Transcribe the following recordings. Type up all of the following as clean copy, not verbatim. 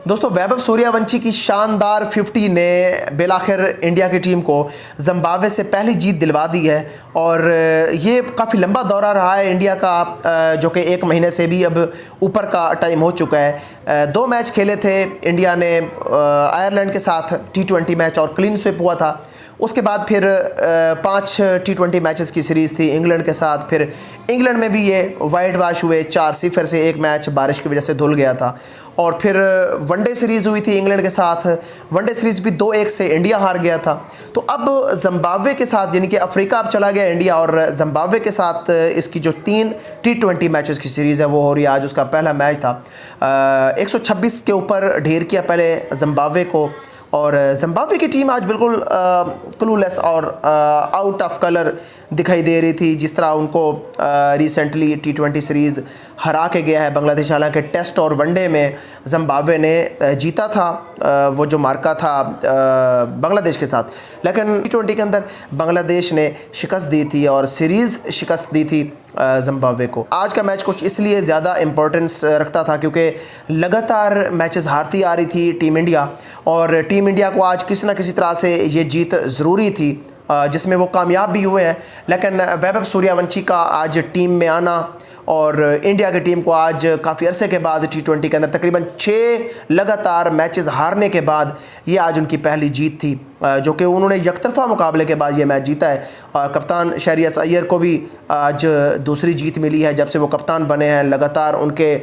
दोस्तों वैभव सूर्यवंशी की शानदार 50 ने बिलाखिर इंडिया की टीम को ज़िम्बाब्वे से पहली जीत दिलवा दी है और ये काफ़ी लंबा दौरा रहा है इंडिया का, जो कि 1 महीने से भी अब ऊपर का टाइम हो चुका है। 2 मैच खेले थे इंडिया ने, आयरलैंड के साथ T20 मैच और क्लीन स्वीप हुआ था। उसके बाद फिर 5 T20 मैचेस की सीरीज़ थी इंग्लैंड के साथ। फिर इंग्लैंड में भी ये वाइट वॉश हुए, 4-0 से एक मैच बारिश की वजह से धुल गया था। और फिर वनडे सीरीज़ हुई थी इंग्लैंड के साथ, वनडे सीरीज़ भी 2-1 से इंडिया हार गया था। तो अब ज़िम्बाब्वे के साथ, यानी कि अफ्रीका अब चला गया इंडिया, और ज़िम्बाब्वे के साथ इसकी जो 3 T20 मैचेस की सीरीज़ है वो हो रही है। आज उसका पहला मैच था, 126 के ऊपर ढेर किया पहले ज़िम्बाब्वे को। और ज़िम्बाब्वे की टीम आज बिल्कुल क्लूलेस और आउट ऑफ कलर दिखाई दे रही थी, जिस तरह उनको रिसेंटली T20 सीरीज़ हरा के गया है बांग्लादेश। हालांकि टेस्ट और वनडे में ज़िम्बाब्वे ने जीता था वो जो मार्का था बांग्लादेश के साथ, लेकिन T20 के अंदर बांग्लादेश ने शिकस्त दी थी और सीरीज़ शिकस्त दी थी ज़िम्बाब्वे को। आज का मैच कुछ इसलिए ज़्यादा इम्पोर्टेंस रखता था क्योंकि लगातार मैचेस हारती आ रही थी टीम इंडिया, और टीम इंडिया को आज किसी न किसी तरह से ये जीत ज़रूरी थी, जिसमें वो कामयाब भी हुए हैं। लेकिन वैभव सूर्यवंशी का आज टीम में आना और इंडिया की टीम को आज काफ़ी अरसे के बाद T20 के अंदर तकरीबन 6 लगातार मैचेस हारने के बाद ये आज उनकी पहली जीत थी, जो कि उन्होंने यकतरफा मुकाबले के बाद ये मैच जीता है। और कप्तान शहरियार अय्यर को भी आज दूसरी जीत मिली है जब से वो कप्तान बने हैं। लगातार उनके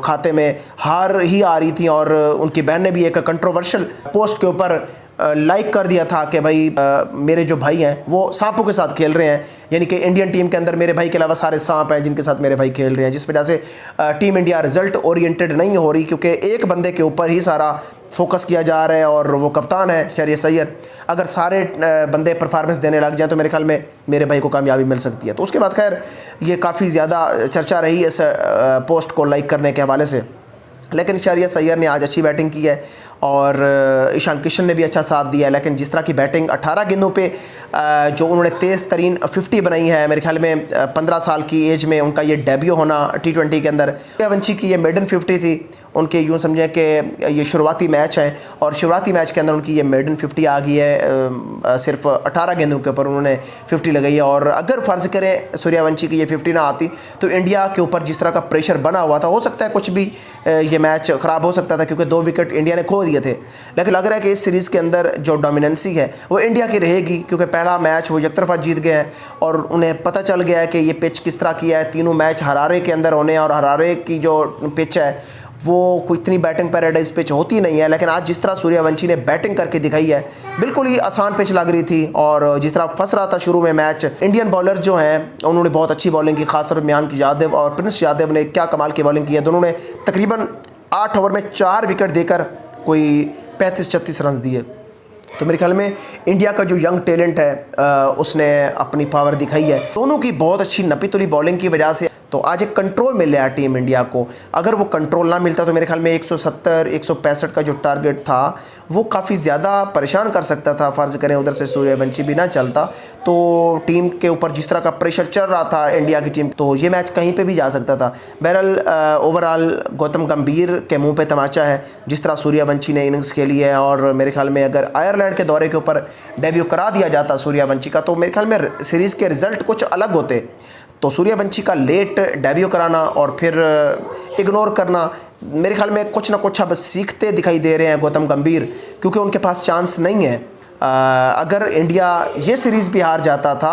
खाते में हार ही आ रही थी, और उनकी बहन ने भी एक कंट्रोवर्शियल पोस्ट के ऊपर लाइक कर दिया था कि भाई मेरे जो भाई हैं वो सांपों के साथ खेल रहे हैं, यानी कि इंडियन टीम के अंदर मेरे भाई के अलावा सारे सांप हैं जिनके साथ मेरे भाई खेल रहे हैं, जिस वजह से टीम इंडिया रिज़ल्ट ओरिएंटेड नहीं हो रही, क्योंकि एक बंदे के ऊपर ही सारा फोकस किया जा रहा है और वो कप्तान है शहरियार अय्यर। अगर सारे बंदे परफॉर्मेंस देने लग जाएँ तो मेरे ख्याल में मेरे भाई को कामयाबी मिल सकती है। तो उसके बाद खैर ये काफ़ी ज़्यादा चर्चा रही इस पोस्ट को लाइक करने के हवाले से, लेकिन शहरियार अय्यर ने आज अच्छी बैटिंग की है और ईशान किशन ने भी अच्छा साथ दिया है। लेकिन जिस तरह की बैटिंग 18 गेंदों पे जो उन्होंने तेज़ तरीन 50 बनाई है, मेरे ख्याल में 15 साल की एज में उनका ये डेब्यू होना T20 के अंदर। सूर्यवंशी की ये मेडन 50 थी उनके, यूँ समझें कि ये शुरुआती मैच है और शुरुआती मैच के अंदर उनकी ये मेडन 50 आ गई है। सिर्फ 18 गेंदों के ऊपर उन्होंने 50 लगाई है। और अगर फ़र्ज़ करें सूर्यवंशी की ये 50 ना आती तो इंडिया के ऊपर जिस तरह का प्रेशर बना हुआ था, हो सकता है कुछ भी ये मैच ख़राब हो सकता था, क्योंकि 2 विकेट इंडिया ने खो दिए थे। लेकिन लग रहा है कि इस सीरीज़ के अंदर जो डोमिनेंसी है वो इंडिया की रहेगी, क्योंकि पहला मैच वो एकतरफा जीत गए हैं और उन्हें पता चल गया है कि ये पिच किस तरह की है। तीनों मैच हरारे के अंदर होने, और हरारे की जो पिच है वो कोई इतनी बैटिंग पैराडाइज पिच होती नहीं है। लेकिन आज जिस तरह सूर्यवंशी ने बैटिंग करके दिखाई है, बिल्कुल ही आसान पिच लग रही थी। और जिस तरह फंस रहा था शुरू में मैच, इंडियन बॉलर जो हैं उन्होंने बहुत अच्छी बॉलिंग की, खासतौर पर मयंक यादव और प्रिंस यादव ने क्या कमाल की बॉलिंग की है। दोनों ने तकरीबन 8 ओवर में 4 विकेट देकर कोई 35-36 रन दिए। तो मेरे ख्याल में इंडिया का जो यंग टैलेंट है उसने अपनी पावर दिखाई है। दोनों की बहुत अच्छी नपी तुली बॉलिंग की वजह से तो आज एक कंट्रोल मिल रहा है टीम इंडिया को। अगर वो कंट्रोल ना मिलता तो मेरे ख्याल में 170-165 का जो टारगेट था वो काफ़ी ज़्यादा परेशान कर सकता था। फ़र्ज़ करें उधर से सूर्यवंशी भी ना चलता तो टीम के ऊपर जिस तरह का प्रेशर चल रहा था इंडिया की टीम, तो ये मैच कहीं पे भी जा सकता था। बहरहाल ओवरऑल गौतम गंभीर के मुंह पे तमाचा है जिस तरह सूर्यवंशी ने इनिंग्स खेली है। और मेरे ख्याल में अगर आयरलैंड के दौरे के ऊपर डेब्यू करा दिया जाता सूर्यवंशी का, तो मेरे ख्याल में सीरीज़ के रिज़ल्ट कुछ अलग होते। तो सूर्यवंशी का लेट डेब्यू कराना और फिर इग्नोर करना, मेरे ख्याल में कुछ ना कुछ अब सीखते दिखाई दे रहे हैं गौतम गंभीर, क्योंकि उनके पास चांस नहीं है। अगर इंडिया ये सीरीज़ भी हार जाता था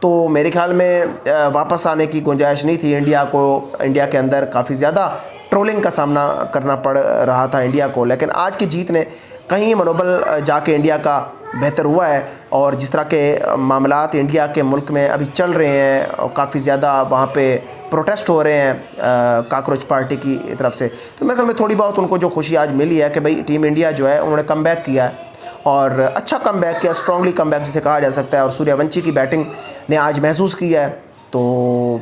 तो मेरे ख्याल में वापस आने की गुंजाइश नहीं थी इंडिया को। इंडिया के अंदर काफ़ी ज़्यादा ट्रोलिंग का सामना करना पड़ रहा था इंडिया को। लेकिन आज की जीत ने कहीं मनोबल जाके इंडिया का बेहतर हुआ है। और जिस तरह के मामलात इंडिया के मुल्क में अभी चल रहे हैं और काफ़ी ज़्यादा वहाँ पे प्रोटेस्ट हो रहे हैं काकरोच पार्टी की तरफ से, तो मेरे ख्याल में थोड़ी बहुत उनको जो खुशी आज मिली है कि भाई टीम इंडिया जो है उन्होंने कमबैक किया है और अच्छा कमबैक किया, स्ट्रांगली कमबैक जिसे कहा जा सकता है। और सूर्यवंशी की बैटिंग ने आज महसूस किया है। तो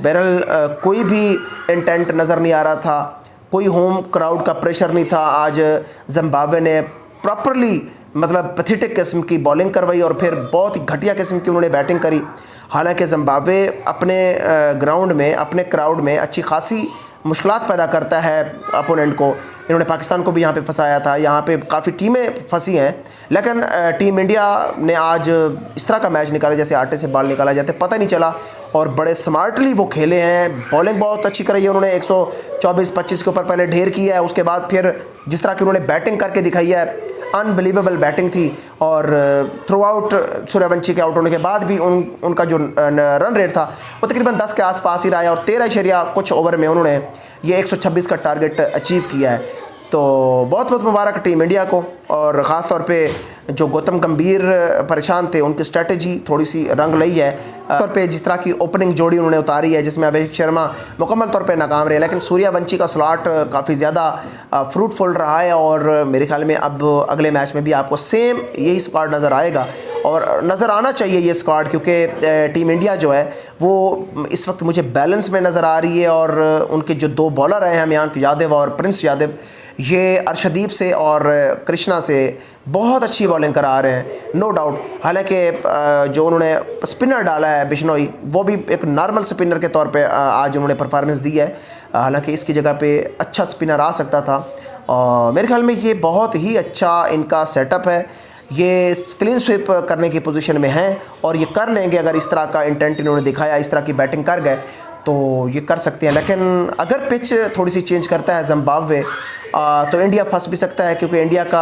बहरहाल कोई भी इंटेंट नज़र नहीं आ रहा था, कोई होम क्राउड का प्रेशर नहीं था। आज ज़िम्बाब्वे ने प्रॉपरली मतलब पैथेटिक किस्म की बॉलिंग करवाई और फिर बहुत ही घटिया किस्म की उन्होंने बैटिंग करी। हालांकि ज़िम्बाब्वे अपने ग्राउंड में, अपने क्राउड में अच्छी खासी मुश्किलात पैदा करता है अपोनेंट को। इन्होंने पाकिस्तान को भी यहाँ पे फंसाया था, यहाँ पे काफ़ी टीमें फंसी हैं, लेकिन टीम इंडिया ने आज इस तरह का मैच निकाला जैसे आटे से बाल निकाला जाते, पता नहीं चला, और बड़े स्मार्टली वो खेले हैं। बॉलिंग बहुत अच्छी करी है उन्होंने, 124-25 के ऊपर पहले ढेर किया है, उसके बाद फिर जिस तरह की उन्होंने बैटिंग करके दिखाई है, अनबिलीवेबल बैटिंग थी। और थ्रू आउट सूर्यवंशी के आउट होने के बाद भी उनका जो रन रेट था वो तकरीबन 10 के आसपास ही रहा है, और 13 कुछ ओवर में उन्होंने ये 126 का टारगेट अचीव किया है। तो बहुत बहुत मुबारक टीम इंडिया को, और ख़ास तौर पे जो गौतम गंभीर परेशान थे उनकी स्ट्रेटजी थोड़ी सी रंग लई है। तौर पे जिस तरह की ओपनिंग जोड़ी उन्होंने उतारी है जिसमें अभिषेक शर्मा मुकम्मल तौर पे नाकाम रहे, लेकिन सूर्यवंशी का स्लॉट काफ़ी ज़्यादा फ्रूटफुल रहा है, और मेरे ख्याल में अब अगले मैच में भी आपको सेम यही स्क्वाड नज़र आएगा, और नज़र आना चाहिए ये स्क्वाड, क्योंकि टीम इंडिया जो है वो इस वक्त मुझे बैलेंस में नज़र आ रही है। और उनके जो 2 बॉलर हैं मयंक यादव और प्रिंस यादव, ये अर्शदीप से और कृष्णा से बहुत अच्छी बॉलिंग करा रहे हैं, नो डाउट। हालांकि जो उन्होंने स्पिनर डाला है बिश्नोई, वो भी एक नॉर्मल स्पिनर के तौर पे आज उन्होंने परफॉर्मेंस दी है, हालांकि इसकी जगह पे अच्छा स्पिनर आ सकता था। मेरे ख्याल में ये बहुत ही अच्छा इनका सेटअप है, ये क्लीन स्वीप करने की पोजीशन में हैं, और ये कर लेंगे अगर इस तरह का इंटेंट इन्होंने दिखाया, इस तरह की बैटिंग कर गए तो ये कर सकते हैं। लेकिन अगर पिच थोड़ी सी चेंज करता है जिम्बाब्वे तो इंडिया फंस भी सकता है, क्योंकि इंडिया का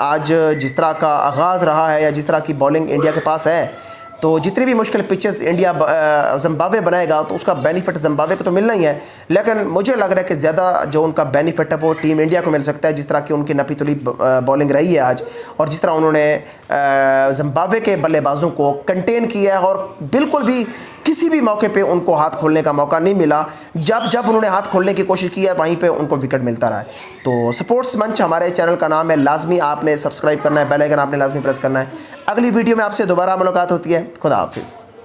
आज जिस तरह का आगाज़ रहा है या जिस तरह की बॉलिंग इंडिया के पास है, तो जितनी भी मुश्किल पिचेस इंडिया जिम्बाब्वे बनाएगा तो उसका बेनिफिट जिम्बाब्वे को तो मिलना ही है, लेकिन मुझे लग रहा है कि ज़्यादा जो उनका बेनिफिट है वो टीम इंडिया को मिल सकता है, जिस तरह की उनकी नपी तुली बॉलिंग रही है आज, और जिस तरह उन्होंने जिम्बाब्वे के बल्लेबाजों को कंटेन किया है, और बिल्कुल भी किसी भी मौके पे उनको हाथ खोलने का मौका नहीं मिला। जब जब उन्होंने हाथ खोलने की कोशिश की है वहीं पे उनको विकेट मिलता रहा है। तो स्पोर्ट्स मंच हमारे चैनल का नाम है, लाजमी आपने सब्सक्राइब करना है, बेल आइकन आपने लाजमी प्रेस करना है। अगली वीडियो में आपसे दोबारा मुलाकात होती है। खुदा हाफिज़।